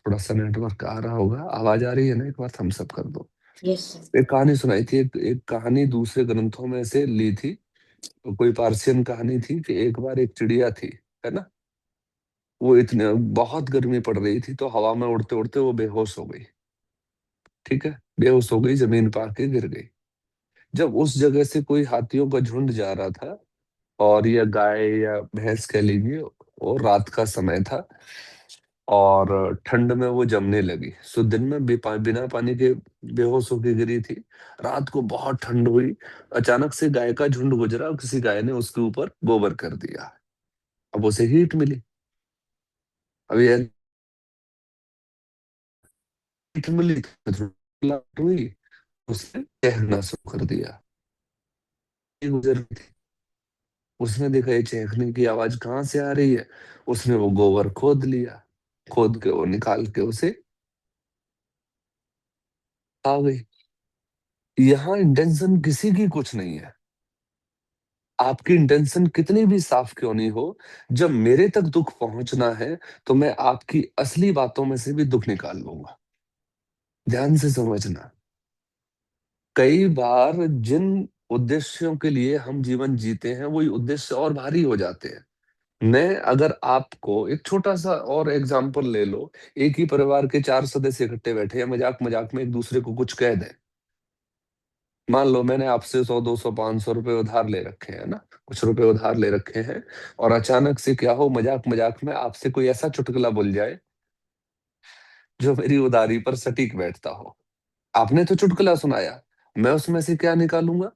थोड़ा सा नेटवर्क आ रहा होगा, आवाज आ रही है ना? एक बार थम्स अप कर दो। Yes, sir. एक कहानी सुनाई थी, एक कहानी दूसरे ग्रंथों में से ली थी। तो कोई पार्सियन कहानी थी कि एक बार एक चिड़िया थी, है ना? वो इतने बहुत गर्मी पड़ रही थी, तो हवा में उड़ते उड़ते वो बेहोश हो गई। ठीक है, बेहोश हो गई, जमीन पर आके गिर गई। जब उस जगह से कोई हाथियों का झुंड जा रहा था, और या गाय या भैंस कह लीजिए, और रात का समय था, और ठंड में वो जमने लगी। सो दिन में बिना पानी के बेहोश होके गिरी थी। रात को बहुत ठंड हुई। अचानक से गाय का झुंड गुजरा और किसी गाय ने उसके ऊपर गोबर कर दिया। अब उसे हीट मिली। अब ये हीट मिली तो हुई, उसने चहकना शुरू कर दिया। ये गुजर रही थी। उसने देखा ये चहकने की आवाज कहाँ से आ रही है। उसने वो गोबर खोद लिया। खोद के वो निकाल के उसे आ गई। यहाँ इंटेंशन किसी की कुछ नहीं है। आपकी इंटेंशन कितनी भी साफ क्यों नहीं हो, जब मेरे तक दुख पहुंचना है, तो मैं आपकी असली बातों में से भी दुख निकाल लूंगा। ध्यान से समझना। कई बार जिन उद्देश्यों के लिए हम जीवन जीते हैं, वही उद्देश्य और भारी हो जाते हैं। मैं अगर आपको एक छोटा सा और एग्जाम्पल ले लो। एक ही परिवार के 4 सदस्य इकट्ठे बैठे हैं, मजाक मजाक में एक दूसरे को कुछ कह दें। मान लो मैंने आपसे 100, 200, 500 रुपए उधार ले रखे हैं ना, कुछ रुपए उधार ले रखे हैं, और अचानक से क्या हो, मजाक मजाक में आपसे कोई ऐसा चुटकुला बोल जाए जो मेरी उधारी पर सटीक बैठता हो। आपने तो चुटकुला सुनाया, मैं उसमें से क्या निकालूंगा?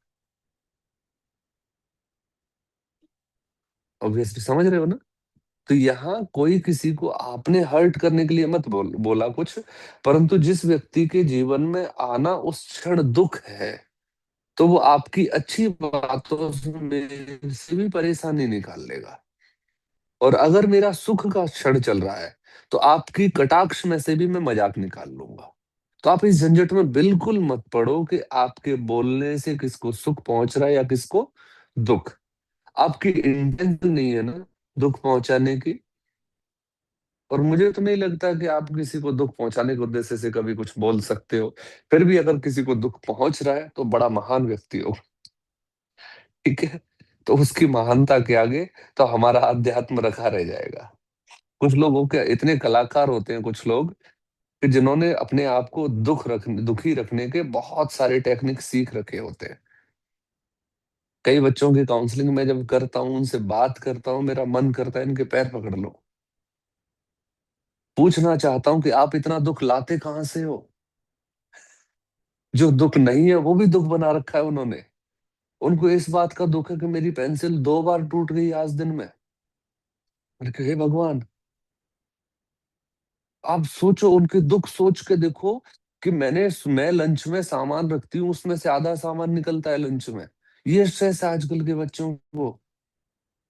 ऑब्वियसली समझ रहे हो ना? तो यहाँ कोई किसी को आपने हर्ट करने के लिए मत बोला कुछ, परंतु जिस व्यक्ति के जीवन में आना उस क्षण दुख है, तो वो आपकी अच्छी बातों से भी परेशानी निकाल लेगा। और अगर मेरा सुख का क्षण चल रहा है, तो आपकी कटाक्ष में से भी मैं मजाक निकाल लूंगा। तो आप इस झंझट में बिल्कुल मत पड़ो कि आपके बोलने से किसको सुख पहुंच रहा है या किसको दुख। आपकी इंटेंशन नहीं है ना दुख पहुंचाने की। और मुझे तो नहीं लगता कि आप किसी को दुख पहुंचाने के उद्देश्य से कभी कुछ बोल सकते हो। फिर भी अगर किसी को दुख पहुंच रहा है, तो बड़ा महान व्यक्ति हो। ठीक है, तो उसकी महानता के आगे तो हमारा अध्यात्म रखा रह जाएगा। कुछ लोगों के इतने कलाकार होते हैं, कुछ लोग कि जिन्होंने अपने आप को दुखी रखने के बहुत सारे टेक्निक सीख रखे होते हैं। कई बच्चों की काउंसलिंग में जब करता हूँ, उनसे बात करता हूँ, मेरा मन करता है इनके पैर पकड़ लो। पूछना चाहता हूँ कि आप इतना दुख लाते कहाँ से हो? जो दुख नहीं है वो भी दुख बना रखा है उन्होंने। उनको इस बात का दुख है कि मेरी पेंसिल 2 बार टूट गई आज दिन में। मैंने कहा, हे भगवान, आप सोचो, उनके दुख सोच के देखो कि मैं लंच में सामान रखती हूँ, उसमें से आधा सामान निकलता है लंच में। ये स्ट्रेस है आजकल के बच्चों को।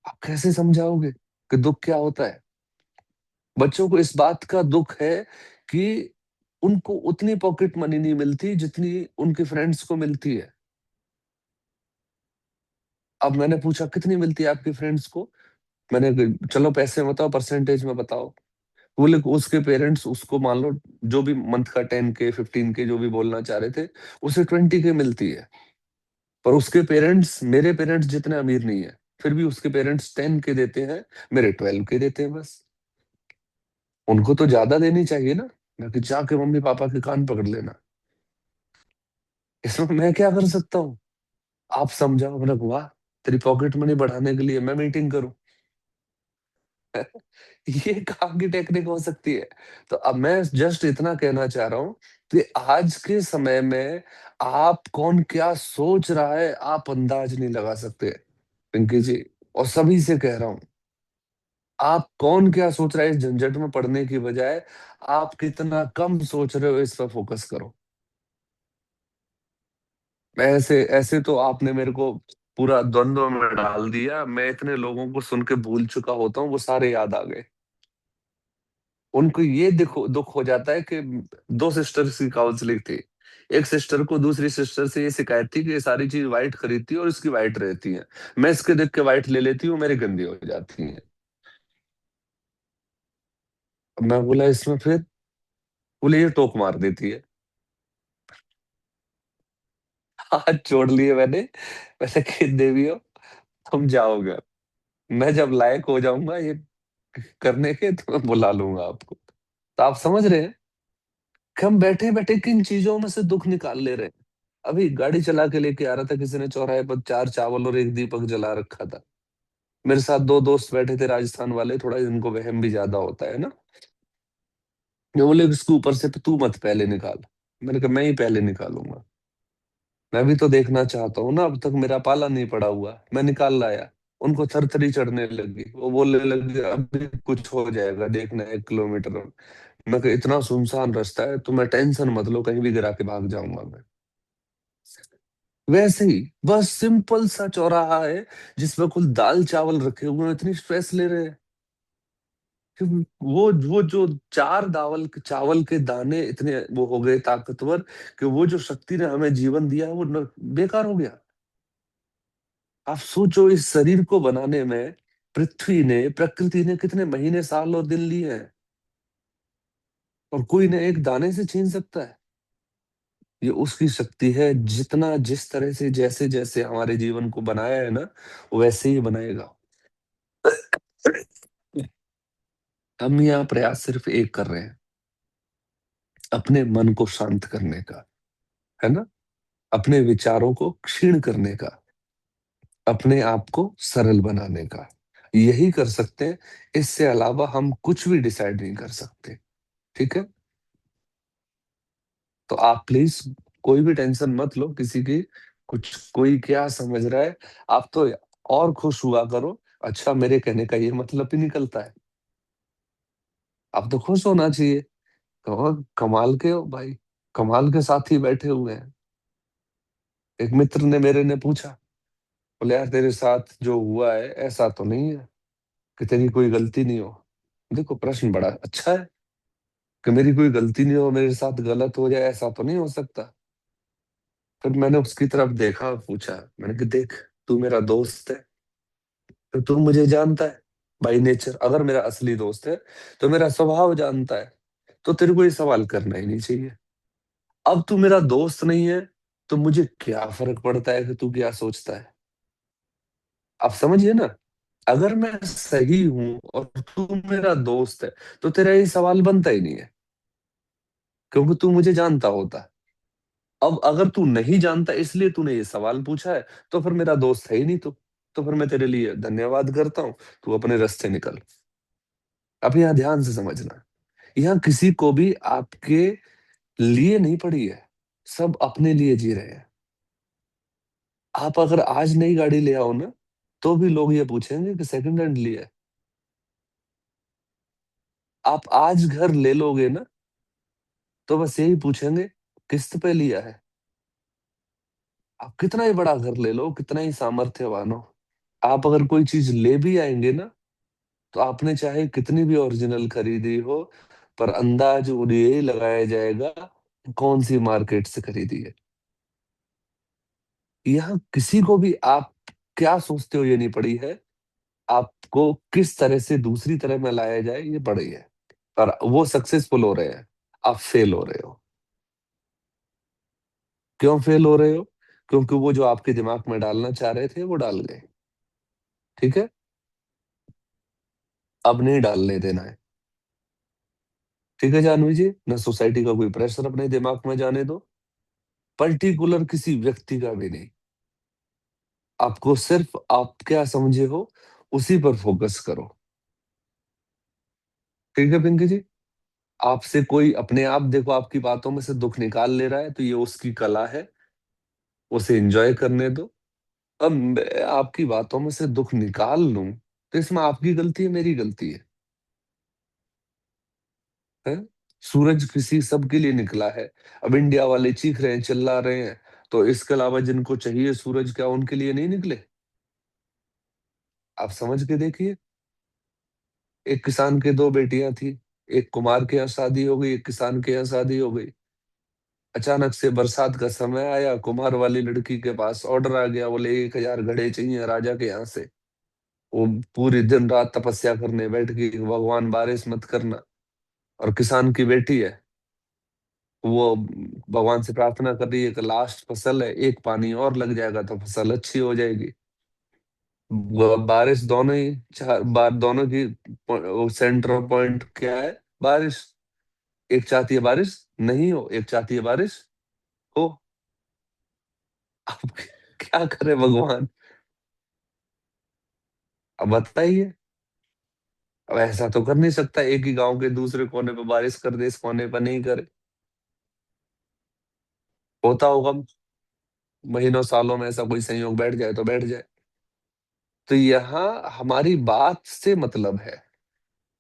आप कैसे समझाओगे कि दुख क्या होता है? बच्चों को इस बात का दुख है कि उनको उतनी पॉकेट मनी नहीं मिलती जितनी उनके फ्रेंड्स को मिलती है। अब मैंने पूछा कितनी मिलती है आपके फ्रेंड्स को? मैंने चलो पैसे में बताओ, परसेंटेज में बताओ। बोले उसके पेरेंट्स उसको मान लो जो भी मंथ का 10K 15K जो भी बोलना चाह रहे थे, उसे 20K मिलती है। पर उसके पेरेंट्स मेरे पेरेंट्स जितने अमीर नहीं है, फिर भी उसके पेरेंट्स 10K देते हैं, मेरे 12K देते हैं बस। उनको तो ज्यादा देनी चाहिए ना, ना कि जाके मम्मी पापा के कान पकड़ लेना। इसमें मैं क्या कर सकता हूँ? आप समझाओ, मैंने कहा, वाह, तेरी पॉकेट मनी बढ़ाने के लिए मैं मीटिंग करूं? ये कहाँ की टेक्निक हो सकती है? तो अब मैं जस्ट इतना कहना चाह रहा हूँ कि आज के समय में आप कौन क्या सोच रहा है आप अंदाज नहीं लगा सकते, पिंकी जी। और सभी से कह रहा हूँ, आप कौन क्या सोच रहा है इस झंझट में पड़ने की बजाय आप कितना कम सोच रहे हो इस पर फोकस करो। ऐसे ऐसे तो आपने मेरे को पूरा द्वंद्व में डाल दिया। मैं इतने लोगों को सुन के भूल चुका होता हूँ, वो सारे याद आ गए। उनको ये देखो दुख हो जाता है कि दो सिस्टर्स की काउंसलिंग थी। एक सिस्टर को दूसरी सिस्टर से ये शिकायत थी कि ये सारी चीज व्हाइट खरीदती है और इसकी व्हाइट रहती है, मैं इसके देख के व्हाइट ले लेती हूँ, मेरी गंदी हो जाती है। अब मैं बोला इसमें फिर? बोले ये टोक मार देती है। हाथ जोड़ लिए मैंने। वैसे कि देवी हो, तुम जाओगे, मैं जब लायक हो जाऊंगा ये करने के तो मैं बुला लूंगा आपको। तो आप समझ रहे हैं कि हम बैठे बैठे किन चीजों में से दुख निकाल ले रहे हैं। अभी गाड़ी चला के लेके आ रहा था, किसी ने चौराहे पर 4 चावल और एक दीपक जला रखा था। मेरे साथ दो दोस्त बैठे थे राजस्थान वाले, थोड़ा इनको वहम भी ज्यादा होता है ना। ये बोले इसके ऊपर से तू मत पहले निकाल। मैंने कहा मैं ही पहले निकालूंगा, मैं भी तो देखना चाहता हूँ ना, अब तक मेरा पाला नहीं पड़ा हुआ, मैं निकाल लाया। उनको थरथरी चढ़ने लगी, वो बोलने लगे अभी कुछ हो जाएगा, देखना 1 किलोमीटर। मैं कहा इतना सुनसान रास्ता है, तो मैं टेंशन मत लो, कहीं भी गिरा के भाग जाऊंगा मैं। वैसे ही बस सिंपल सा चौराहा है जिसमें कुल दाल चावल रखे हुए हैं, इतनी स्ट्रेस ले रहे हैं कि वो जो 4 दावल चावल के दाने इतने वो हो गए ताकतवर कि वो जो शक्ति ने हमें जीवन दिया है वो बेकार हो गया। आप सोचो इस शरीर को बनाने में पृथ्वी ने प्रकृति ने कितने महीने साल और दिन लिए हैं, और कोई ने एक दाने से छीन सकता है? ये उसकी शक्ति है, जितना जिस तरह से जैसे जैसे हमारे जीवन को बनाया है ना, वैसे ही बनाएगा। हम यहाँ प्रयास सिर्फ एक कर रहे हैं, अपने मन को शांत करने का, है ना, अपने विचारों को क्षीण करने का, अपने आप को सरल बनाने का। यही कर सकते हैं, इससे अलावा हम कुछ भी डिसाइड नहीं कर सकते। ठीक है? तो आप प्लीज कोई भी टेंशन मत लो किसी की, कुछ कोई क्या समझ रहा है, आप तो और खुश हुआ करो। अच्छा, मेरे कहने का ये मतलब ही निकलता है, आप तो खुश होना चाहिए। कहो कमाल के हो भाई, कमाल के साथी बैठे हुए हैं। एक मित्र ने मेरे ने पूछा, बोले यार तेरे साथ जो हुआ है ऐसा तो नहीं है कि तेरी कोई गलती नहीं हो? देखो प्रश्न बड़ा अच्छा है कि मेरी कोई गलती नहीं हो, मेरे साथ गलत हो जाए, ऐसा तो नहीं हो सकता। फिर मैंने उसकी तरफ देखा और पूछा, मैंने कि देख, तू मेरा दोस्त है, तो तू मुझे जानता है बाई नेचर। अगर मेरा असली दोस्त है तो मेरा स्वभाव जानता है, तो तेरे को ये सवाल करना ही नहीं चाहिए। अब तू मेरा दोस्त नहीं है तो मुझे क्या फर्क पड़ता है कि तू क्या सोचता है? आप समझिए ना, अगर मैं सही हूं और तू मेरा दोस्त है तो तेरा ये सवाल बनता ही नहीं है, क्योंकि तू मुझे जानता होता। अब अगर तू नहीं जानता इसलिए तूने ये सवाल पूछा है, तो फिर मेरा दोस्त है ही नहीं तू। तो फिर मैं तेरे लिए धन्यवाद करता हूँ, तू अपने रास्ते निकल। अब यहाँ ध्यान से समझना, यहाँ किसी को भी आपके लिए नहीं पड़ी है, सब अपने लिए जी रहे हैं। आप अगर आज नई गाड़ी ले आओ ना, तो भी लोग ये पूछेंगे कि सेकंड हैंड लिया है। आप आज घर ले लोगे ना, तो बस यही पूछेंगे किस्त पे लिया है। आप कितना ही बड़ा घर ले लो, कितना ही सामर्थ्यवान हो, आप अगर कोई चीज ले भी आएंगे ना, तो आपने चाहे कितनी भी ओरिजिनल खरीदी हो, पर अंदाज और यही लगाया जाएगा कौन सी मार्केट से खरीदी है। यहाँ किसी को भी आप क्या सोचते हो ये नहीं पड़ी है, आपको किस तरह से दूसरी तरह में लाया जाए ये पड़ी है। और वो सक्सेसफुल हो रहे हैं, आप फेल हो रहे हो। क्यों फेल हो रहे हो? क्योंकि वो जो आपके दिमाग में डालना चाह रहे थे वो डाल गए। ठीक है? अब नहीं डालने देना है। ठीक है जानवी जी, ना सोसाइटी का कोई प्रेशर अपने दिमाग में जाने दो, पर्टिकुलर किसी व्यक्ति का भी नहीं। आपको सिर्फ आप क्या समझे हो उसी पर फोकस करो। ठीक है पिंकी जी, आपसे कोई अपने आप देखो आपकी बातों में से दुख निकाल ले रहा है तो ये उसकी कला है, उसे एंजॉय करने दो। अब मैं आपकी बातों में से दुख निकाल लूं तो इसमें आपकी गलती है मेरी गलती है? सूरज किसी सबके लिए निकला है। अब इंडिया वाले चीख रहे हैं चिल्ला रहे हैं, तो इसके अलावा जिनको चाहिए सूरज क्या उनके लिए नहीं निकले? आप समझ के देखिए। एक किसान के दो बेटियां थी, एक कुमार के यहाँ शादी हो गई, एक किसान के यहाँ शादी हो गई। अचानक से बरसात का समय आया, कुमार वाली लड़की के पास ऑर्डर आ गया, बोले 1,000 घड़े चाहिए राजा के यहाँ से। वो पूरी दिन रात तपस्या करने बैठ गई, भगवान बारिश मत करना। और किसान की बेटी है, वो भगवान से प्रार्थना कर रही है कि लास्ट फसल है, एक पानी और लग जाएगा तो फसल अच्छी हो जाएगी। बारिश दोनों ही चार बार, दोनों की सेंटर पॉइंट क्या है? बारिश। एक चाहती है बारिश नहीं हो, एक चाहती है बारिश हो। अब क्या करे भगवान? अब बताइए। अब ऐसा तो कर नहीं सकता एक ही गांव के दूसरे कोने पे बारिश कर दे, इस कोने पर नहीं करे। होता होगा महीनों सालों में, ऐसा कोई संयोग बैठ जाए तो बैठ जाए। तो यहाँ हमारी बात से मतलब है,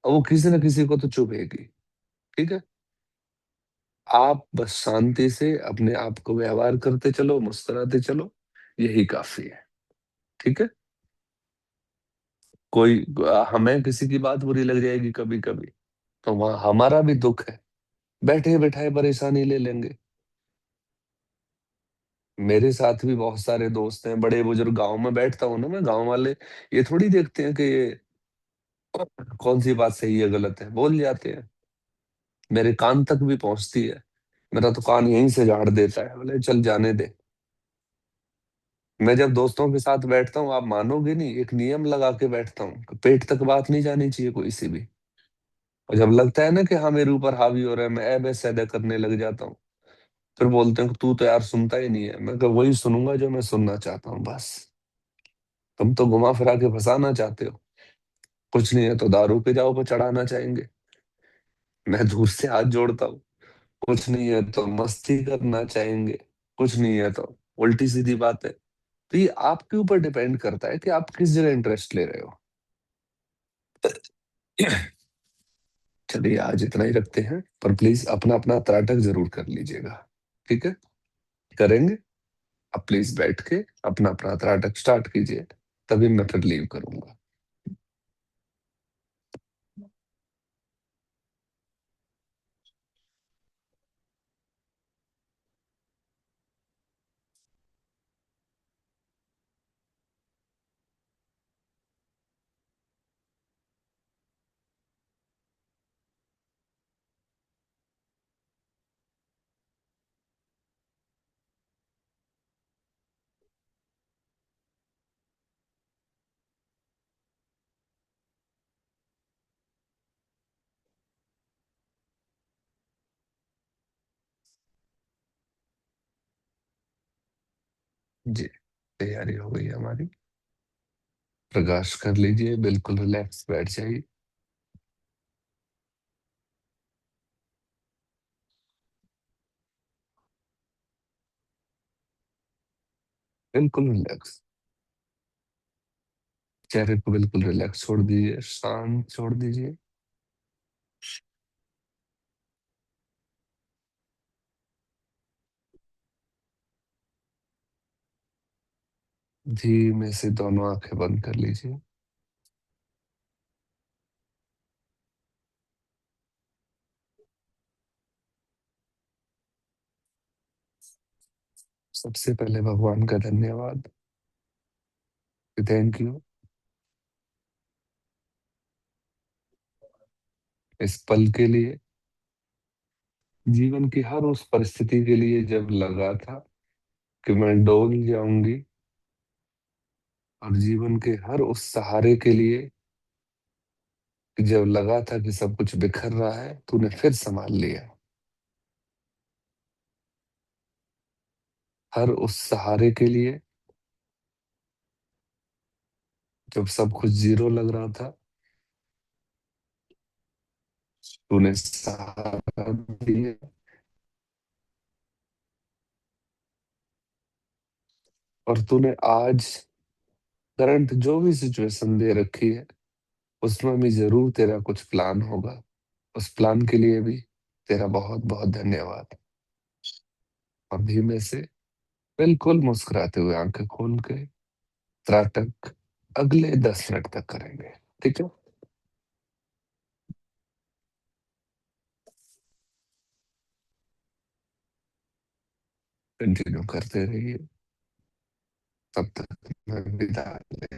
और वो किसी न किसी को तो चुभेगी। ठीक है, आप बस शांति से अपने आप को व्यवहार करते चलो, मुस्कुराते चलो, यही काफी है। ठीक है, कोई हमें किसी की बात बुरी लग जाएगी कभी कभी, तो वहां हमारा भी दुख है, बैठे बैठाए परेशानी ले लेंगे। मेरे साथ भी बहुत सारे दोस्त हैं, बड़े बुजुर्ग, गांव में बैठता हूँ ना मैं, गांव वाले ये थोड़ी देखते हैं कि ये कौन सी बात सही है गलत है, बोल जाते हैं। मेरे कान तक भी पहुंचती है, मेरा तो कान यहीं से झाड़ देता है, बोले चल जाने दे। मैं जब दोस्तों के साथ बैठता हूँ, आप मानोगे नहीं, एक नियम लगा के बैठता हूँ, पेट तक बात नहीं जानी चाहिए कोई सी भी। और जब लगता है ना कि हाँ मेरे ऊपर हावी हो रहा है, मैं ऐबे सैदे करने लग जाता हूँ। फिर बोलते हैं कि तू तो यार सुनता ही नहीं है। मैं कहा वही सुनूंगा जो मैं सुनना चाहता हूँ बस। तुम तो घुमा फिरा के फंसाना चाहते हो। कुछ नहीं है तो दारू पे जाओ, पर चढ़ाना चाहेंगे। मैं दूर से हाथ जोड़ता हूँ। कुछ नहीं है तो मस्ती करना चाहेंगे। कुछ नहीं है तो उल्टी सीधी बात है। तो ये आपके ऊपर डिपेंड करता है कि आप किस जगह इंटरेस्ट ले रहे हो। चलिए आज इतना ही रखते हैं, पर प्लीज अपना अपना त्राटक जरूर कर लीजिएगा। ठीक है, करेंगे। आप प्लीज बैठ के अपना अपना त्राटक स्टार्ट कीजिए, तभी मैं फिर लीव करूंगा। जी, तैयारी हो गई है हमारी। प्रकाश कर लीजिए, बिल्कुल रिलैक्स बैठ जाइए। बिल्कुल रिलैक्स, चेहरे को बिल्कुल रिलैक्स छोड़ दीजिए, शांत छोड़ दीजिए। धीमे से दोनों आंखें बंद कर लीजिए। सबसे पहले भगवान का धन्यवाद, थैंक यू इस पल के लिए, जीवन की हर उस परिस्थिति के लिए जब लगा था कि मैं डोल जाऊंगी, और जीवन के हर उस सहारे के लिए कि जब लगा था कि सब कुछ बिखर रहा है, तूने फिर संभाल लिया। हर उस सहारे के लिए जब सब कुछ जीरो लग रहा था, तूने सहारा दिया। और तूने आज करंट जो भी सिचुएशन दे रखी है, उसमें भी जरूर तेरा कुछ प्लान होगा। उस प्लान के लिए भी तेरा बहुत बहुत धन्यवाद। और धीमे से, बिल्कुल मुस्कुराते हुए आंखें खोल के त्राटक अगले 10 मिनट तक करेंगे। ठीक है? कंटिन्यू करते रहिए। तब तक मैं विदा ले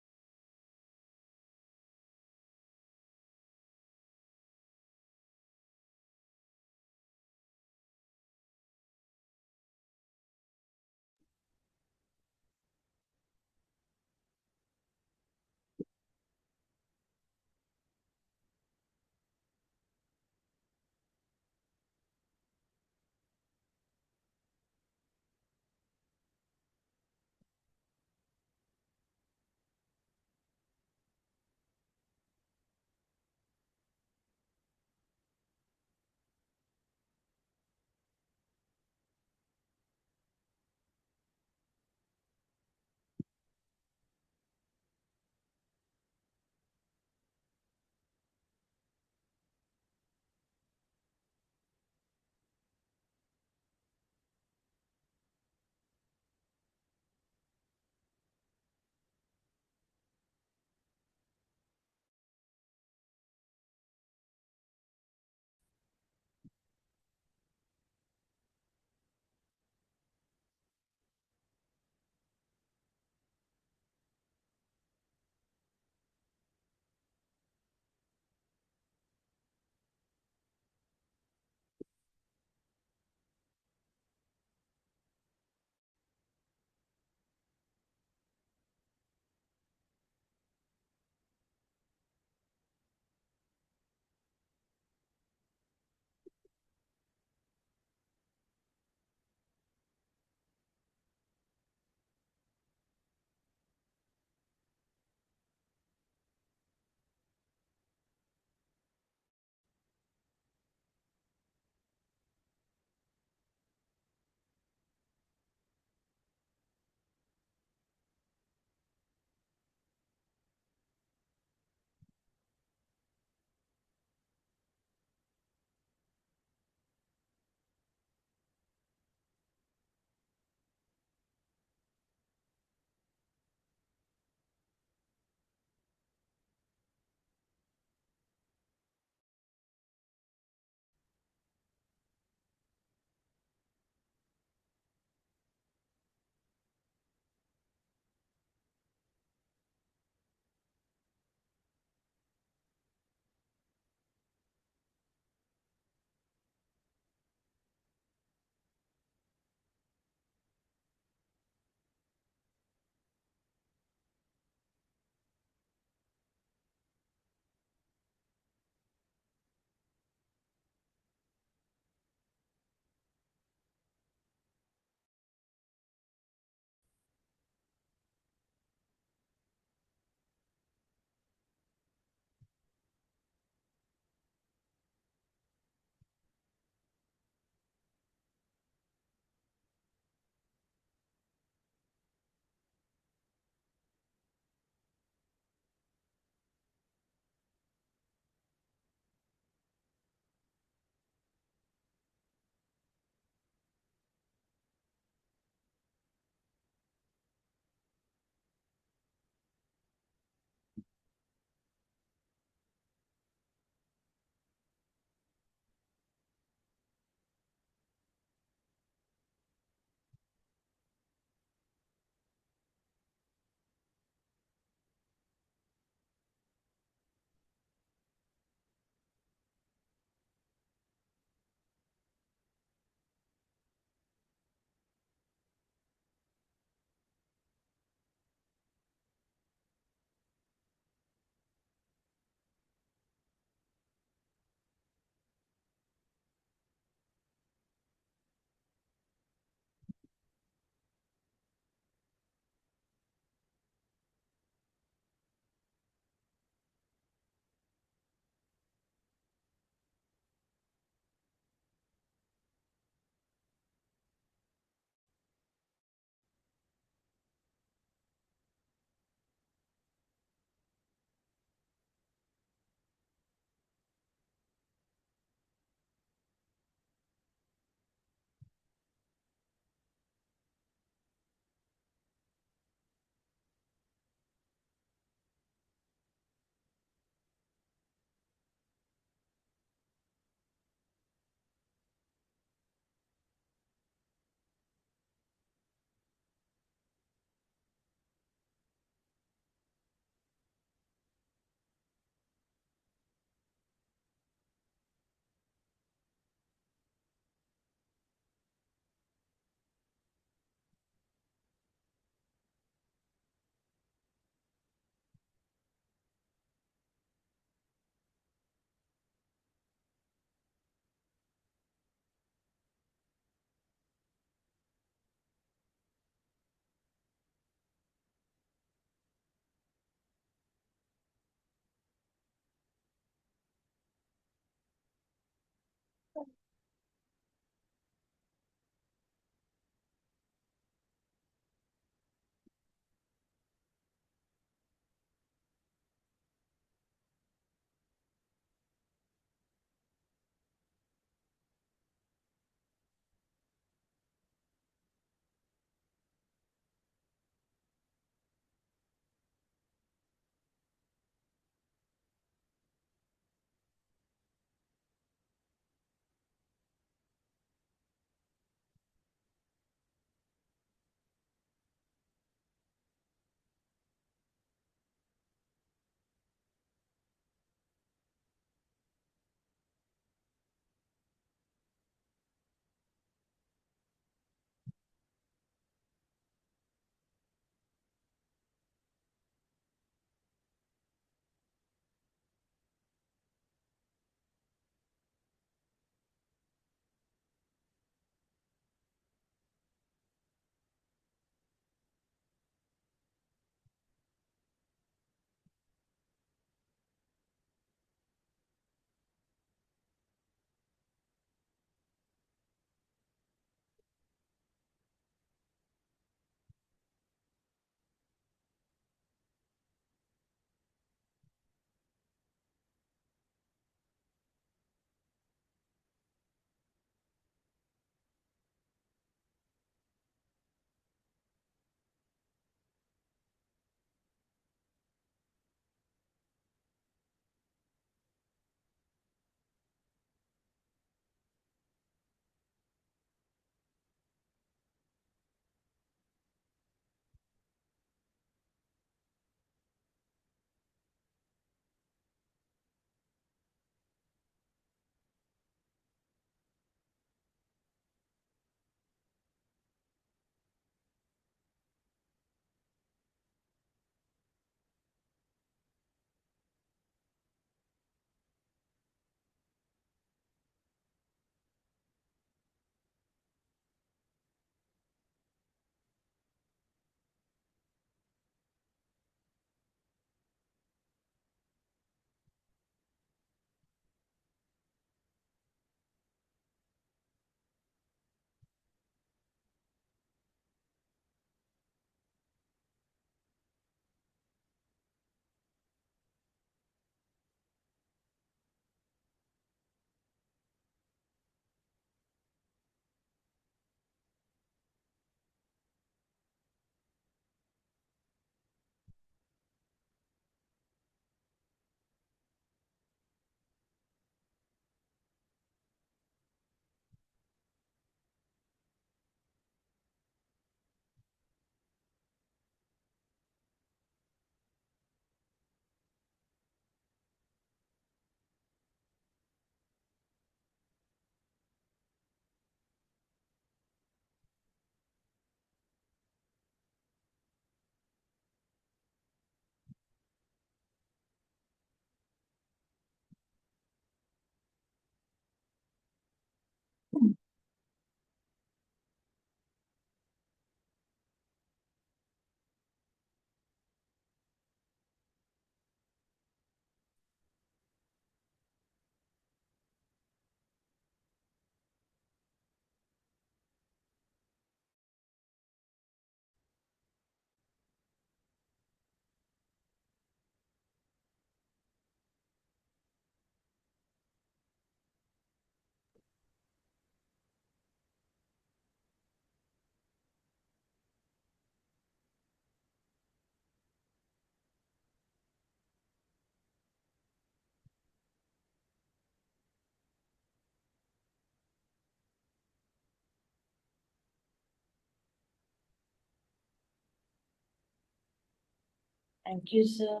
Thank you, sir.